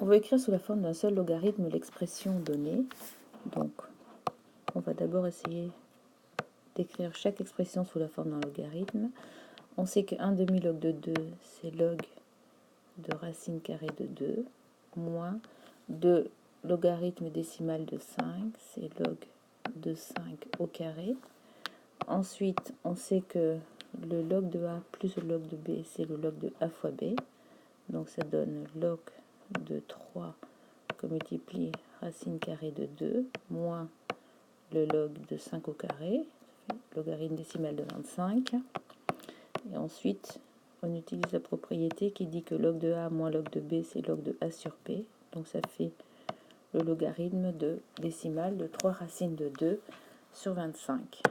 On va écrire sous la forme d'un seul logarithme l'expression donnée. Donc, on va d'abord essayer d'écrire chaque expression sous la forme d'un logarithme. On sait que 1 demi-log de 2, c'est log de racine carrée de 2, moins 2 logarithme décimal de 5, c'est log de 5 au carré. Ensuite, on sait que le log de A plus le log de B, c'est le log de A fois B. Donc ça donne log de 3 que multiplie racine carrée de 2, moins le log de 5 au carré, logarithme décimal de 25. Et ensuite, on utilise la propriété qui dit que log de A moins log de B, c'est log de A sur P. Donc ça fait le logarithme de décimal de 3 racines de 2 sur 25.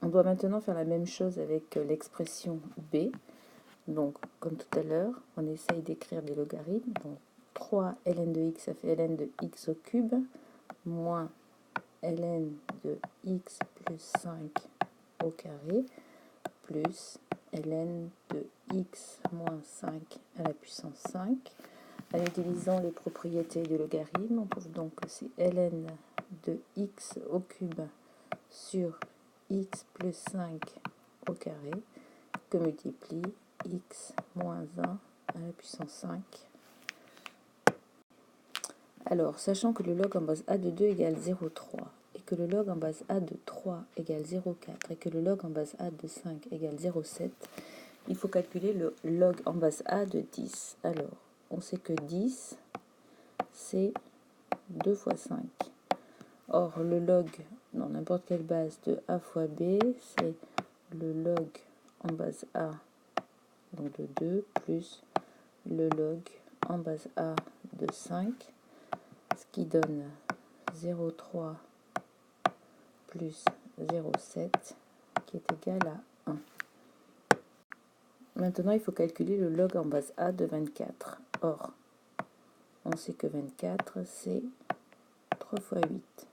On doit maintenant faire la même chose avec l'expression B. Donc, comme tout à l'heure, on essaye d'écrire des logarithmes. Donc, 3 ln de x, ça fait ln de x au cube, moins ln de x plus 5 au carré, plus ln de x moins 5 à la puissance 5. En utilisant les propriétés du logarithme, on trouve donc que c'est ln de x au cube sur x plus 5 au carré que multiplie x moins 1 à la puissance 5. Alors, sachant que le log en base a de 2 égale 0,3, et que le log en base a de 3 égale 0,4, et que le log en base a de 5 égale 0,7, il faut calculer le log en base a de 10. Alors, on sait que 10, c'est 2 fois 5. Or, le log dans n'importe quelle base de a fois b, c'est le log en base a donc de 2 plus le log en base a de 5, ce qui donne 0,3 plus 0,7 qui est égal à 1. Maintenant, il faut calculer le log en base a de 24. Or, on sait que 24, c'est 3 fois 8.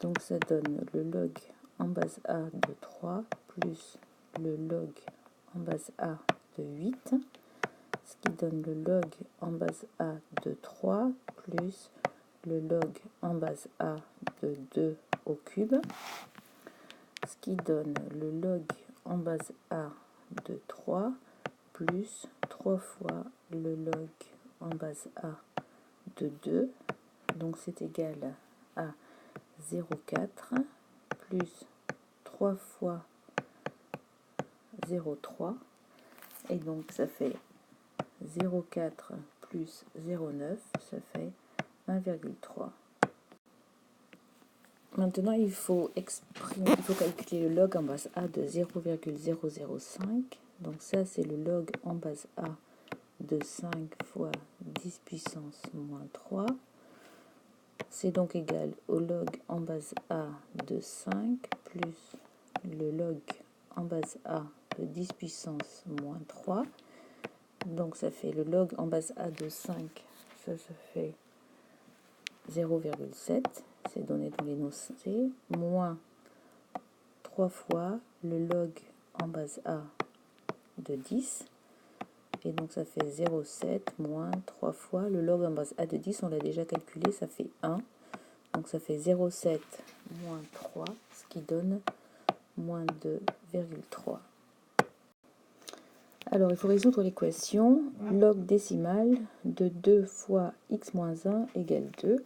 Donc, ça donne le log en base a de 3 plus le log en base a de 8, ce qui donne le log en base a de 3 plus le log en base a de 2 au cube, ce qui donne le log en base a de 3 plus 3 fois le log en base a de 2, donc c'est égal à 0,4 plus 3 fois 0,3, et donc ça fait 0,4 plus 0,9, ça fait 1,3. Maintenant, il faut calculer le log en base A de 0,005. Donc ça, c'est le log en base A de 5 fois 10 puissance moins 3. C'est donc égal au log en base A de 5 plus le log en base A de 10 puissance moins 3. Donc ça fait le log en base A de 5, ça fait 0,7, c'est donné dans l'énoncé, moins 3 fois le log en base A de 10, et donc ça fait 0,7 moins 3 fois le log en base A de 10, on l'a déjà calculé, ça fait 1, donc ça fait 0,7 moins 3, ce qui donne moins 2,3. Alors, il faut résoudre l'équation log décimal de 2 fois x moins 1 égale 2.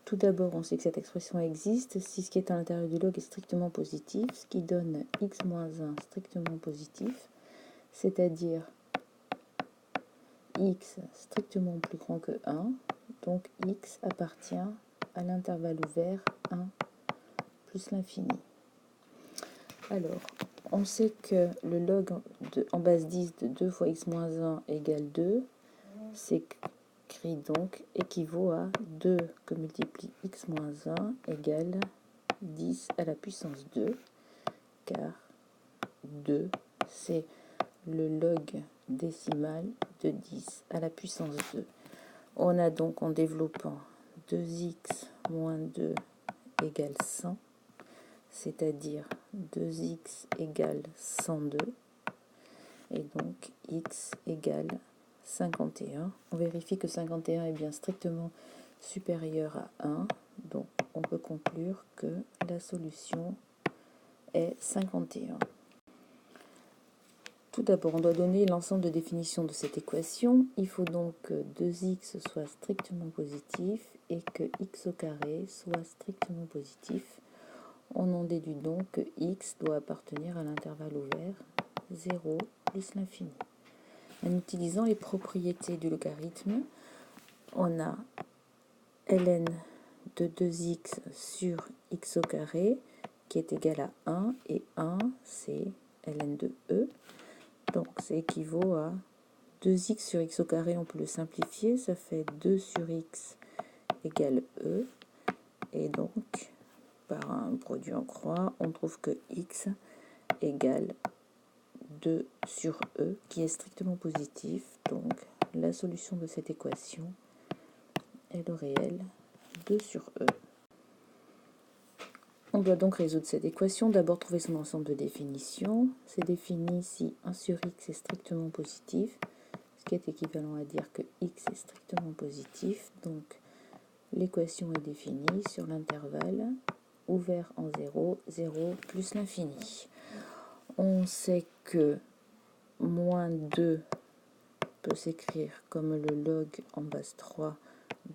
Tout d'abord, on sait que cette expression existe si ce qui est à l'intérieur du log est strictement positif, ce qui donne x moins 1 strictement positif, c'est-à-dire x strictement plus grand que 1, donc x appartient à l'intervalle ouvert 1 plus l'infini. Alors, on sait que le log en base 10 de 2 fois x moins 1 égale 2, s'écrit donc équivaut à 2 que multiplie x moins 1 égale 10 à la puissance 2, car 2, c'est le log décimal de 10 à la puissance 2. On a donc, en développant, 2x moins 2 égale 100, c'est-à-dire 2x égale 102, et donc x égale 51. On vérifie que 51 est bien strictement supérieur à 1. Donc, on peut conclure que la solution est 51. Tout d'abord, on doit donner l'ensemble de définitions de cette équation. Il faut donc que 2x soit strictement positif et que x au carré soit strictement positif. On en déduit donc que x doit appartenir à l'intervalle ouvert 0 plus l'infini. En utilisant les propriétés du logarithme, on a ln de 2x sur x au carré qui est égal à 1, et 1 c'est ln de e. Donc, ça équivaut à 2x sur x au carré, on peut le simplifier, ça fait 2 sur x égale e. Et donc, par un produit en croix, on trouve que x égale 2 sur e, qui est strictement positif. Donc, la solution de cette équation est le réel 2 sur e. On doit donc résoudre cette équation. D'abord, trouver son ensemble de définitions. C'est défini si 1 sur x est strictement positif, ce qui est équivalent à dire que x est strictement positif. Donc, l'équation est définie sur l'intervalle ouvert en 0, 0 plus l'infini. On sait que moins 2 peut s'écrire comme le log en base 3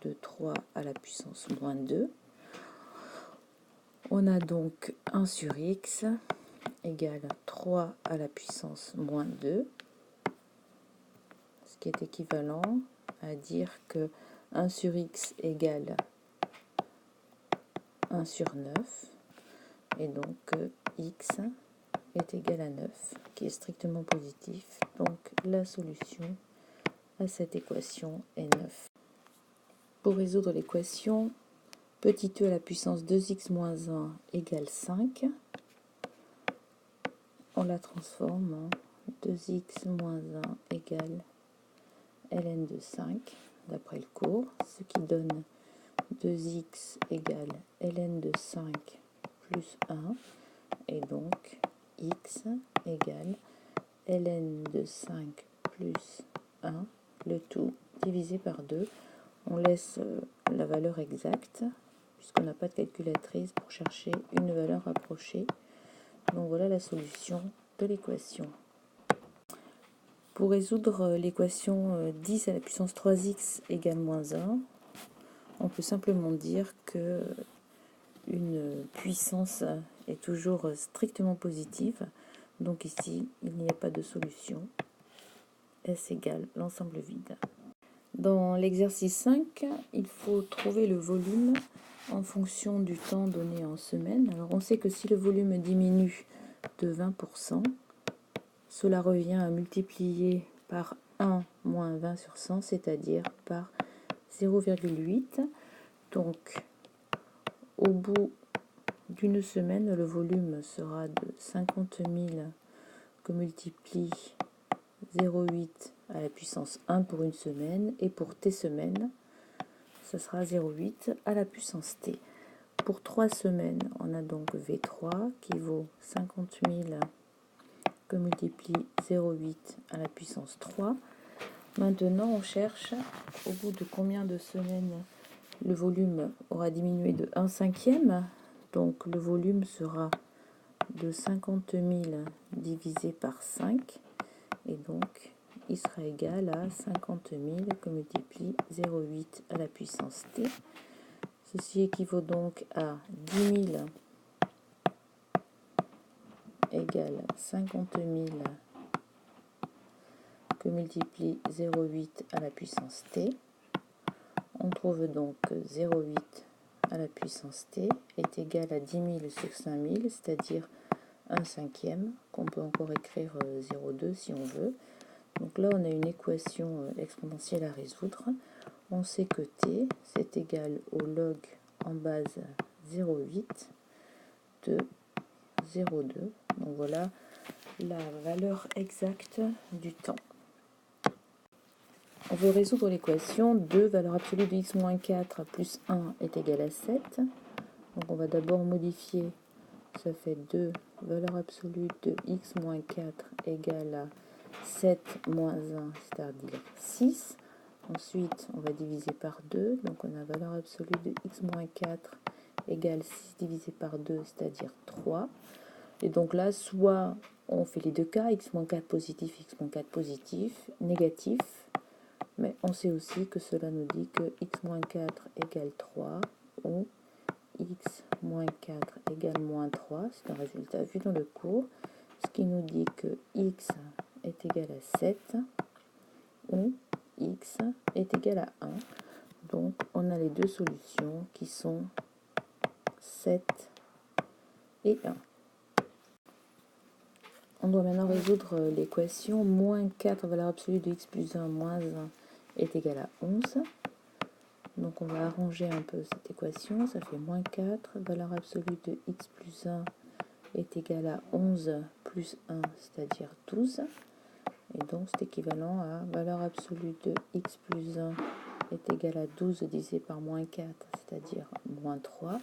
de 3 à la puissance moins 2. On a donc 1 sur x égale 3 à la puissance moins 2, ce qui est équivalent à dire que 1 sur x égale 1 sur 9, et donc x est égal à 9, qui est strictement positif. Donc la solution à cette équation est 9. Pour résoudre l'équation, petit e à la puissance 2x moins 1 égale 5, on la transforme en 2x moins 1 égale ln de 5, d'après le cours, ce qui donne 2x égale ln de 5 plus 1, et donc x égale ln de 5 plus 1, le tout divisé par 2. On laisse la valeur exacte, puisqu'on n'a pas de calculatrice pour chercher une valeur approchée. Donc voilà la solution de l'équation. Pour résoudre l'équation 10 à la puissance 3x égale moins 1, on peut simplement dire que une puissance est toujours strictement positive. Donc ici, il n'y a pas de solution. S égale l'ensemble vide. Dans l'exercice 5, il faut trouver le volume en fonction du temps donné en semaine. Alors on sait que si le volume diminue de 20%, cela revient à multiplier par 1 moins 20 sur 100, c'est-à-dire par 0,8. Donc au bout d'une semaine, le volume sera de 50 000 que multiplie 0,8 à la puissance 1 pour une semaine, et pour t semaines, ça sera 0,8 à la puissance t. Pour 3 semaines, on a donc V3 qui vaut 50 000 que multiplie 0,8 à la puissance 3. Maintenant, on cherche au bout de combien de semaines le volume aura diminué de 1/5. Donc le volume sera de 50 000 divisé par 5, et donc il sera égal à 50 000 que multiplie 0,8 à la puissance t. Ceci équivaut donc à 10 000 égale 50 000 que multiplie 0,8 à la puissance t. On trouve donc que 0,8 à la puissance t est égal à 10 000 sur 5000, c'est-à-dire 1/5, qu'on peut encore écrire 0,2 si on veut. Donc là, on a une équation exponentielle à résoudre. On sait que t, c'est égal au log en base 0,8 de 0,2. Donc voilà la valeur exacte du temps. On veut résoudre l'équation 2, valeur absolue de x moins 4 plus 1 est égal à 7. Donc on va d'abord modifier, ça fait 2, valeur absolue de x moins 4 égale à 7 moins 1, c'est-à-dire 6. Ensuite, on va diviser par 2. Donc, on a valeur absolue de x moins 4 égale 6 divisé par 2, c'est-à-dire 3. Et donc là, soit on fait les deux cas, x moins 4 positif, x moins 4 positif, négatif. Mais on sait aussi que cela nous dit que x moins 4 égale 3 ou x moins 4 égale moins 3. C'est un résultat vu dans le cours. Ce qui nous dit que x est égal à 7 ou x est égal à 1. Donc on a les deux solutions qui sont 7 et 1. On doit maintenant résoudre l'équation moins 4 valeur absolue de x plus 1 moins 1 est égal à 11. Donc on va arranger un peu cette équation. Ça fait moins 4 valeur absolue de x plus 1 est égal à 11 plus 1, c'est-à-dire 12. Et donc c'est équivalent à valeur absolue de x plus 1 est égal à 12 divisé par moins 4, c'est-à-dire moins 3.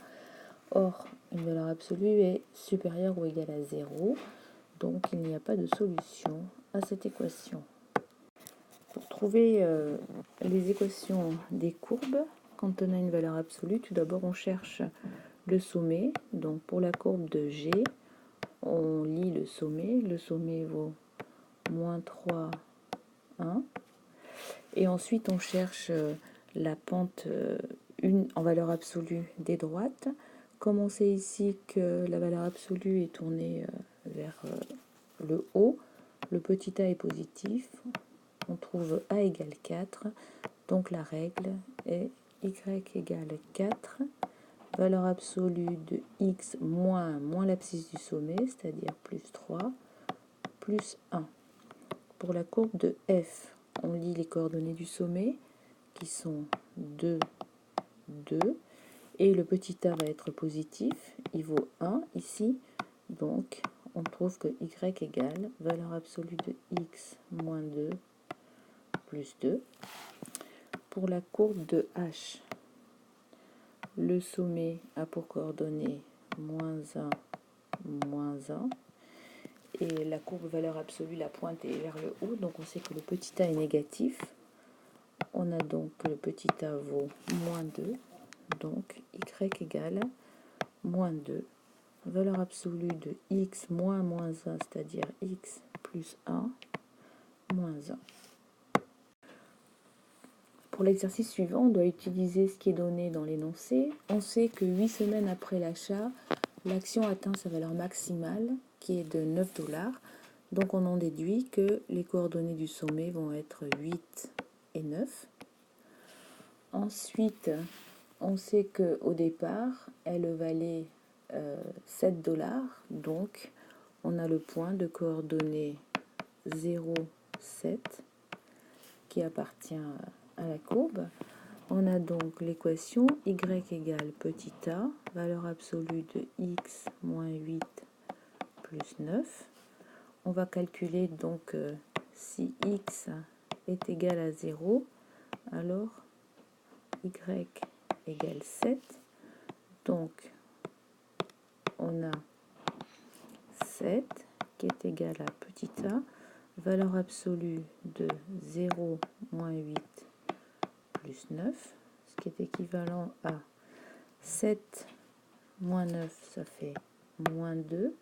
Or, une valeur absolue est supérieure ou égale à 0, donc il n'y a pas de solution à cette équation. Pour trouver les équations des courbes, quand on a une valeur absolue, tout d'abord on cherche le sommet. Donc pour la courbe de G, on lit le sommet. Le sommet vaut moins 3, 1. Et ensuite on cherche la pente en valeur absolue des droites. Comme on sait ici que la valeur absolue est tournée vers le haut, le petit a est positif, on trouve a égale 4, donc la règle est y égale 4, valeur absolue de x moins l'abscisse du sommet, c'est-à-dire plus 3, plus 1. Pour la courbe de f, on lit les coordonnées du sommet, qui sont 2, 2, et le petit a va être positif, il vaut 1 ici, donc on trouve que y égale valeur absolue de x moins 2 plus 2. Pour la courbe de h, le sommet a pour coordonnées moins 1, moins 1, et la courbe valeur absolue, la pointe est vers le haut, donc on sait que le petit a est négatif. On a donc que le petit a vaut moins 2, donc y égale moins 2, valeur absolue de x moins 1, c'est-à-dire x plus 1, moins 1. Pour l'exercice suivant, on doit utiliser ce qui est donné dans l'énoncé. On sait que 8 semaines après l'achat, l'action atteint sa valeur maximale, qui est de 9 $. Donc on en déduit que les coordonnées du sommet vont être 8 et 9. Ensuite, on sait qu'au départ, elle valait 7 $. Donc on a le point de coordonnées 0, 7 qui appartient à la courbe. On a donc l'équation y égale petit a, valeur absolue de x moins 8 plus 9. On va calculer donc si x est égal à 0, alors y égale 7. Donc on a 7 qui est égal à petit a, valeur absolue de 0 moins 8 plus 9, ce qui est équivalent à 7 moins 9, ça fait moins 2,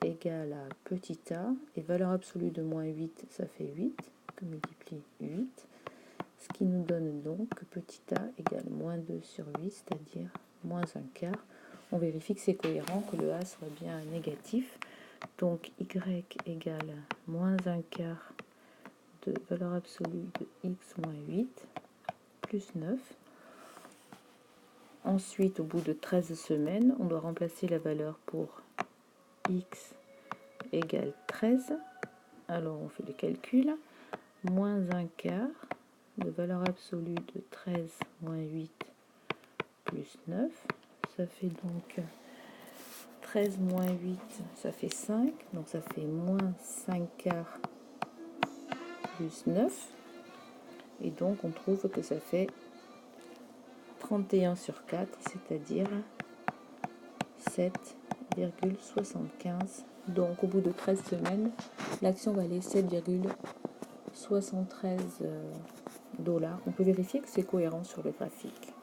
égale à petit a, et valeur absolue de moins 8, ça fait 8, que multiplie 8, ce qui nous donne donc que petit a égale moins 2 sur 8, c'est-à-dire moins 1 quart. On vérifie que c'est cohérent, que le a soit bien négatif. Donc y égale moins 1 quart de valeur absolue de x moins 8 plus 9. Ensuite, au bout de 13 semaines, on doit remplacer la valeur pour x égale 13. Alors on fait le calcul. Moins 1 quart de valeur absolue de 13 moins 8 plus 9. Ça fait donc 13 moins 8, ça fait 5. Donc ça fait moins 5 quarts plus 9. Et donc on trouve que ça fait 31 sur 4, c'est-à-dire 7,75 Donc au bout de 13 semaines, l'action valait 7,73 $. On peut vérifier que c'est cohérent sur le graphique.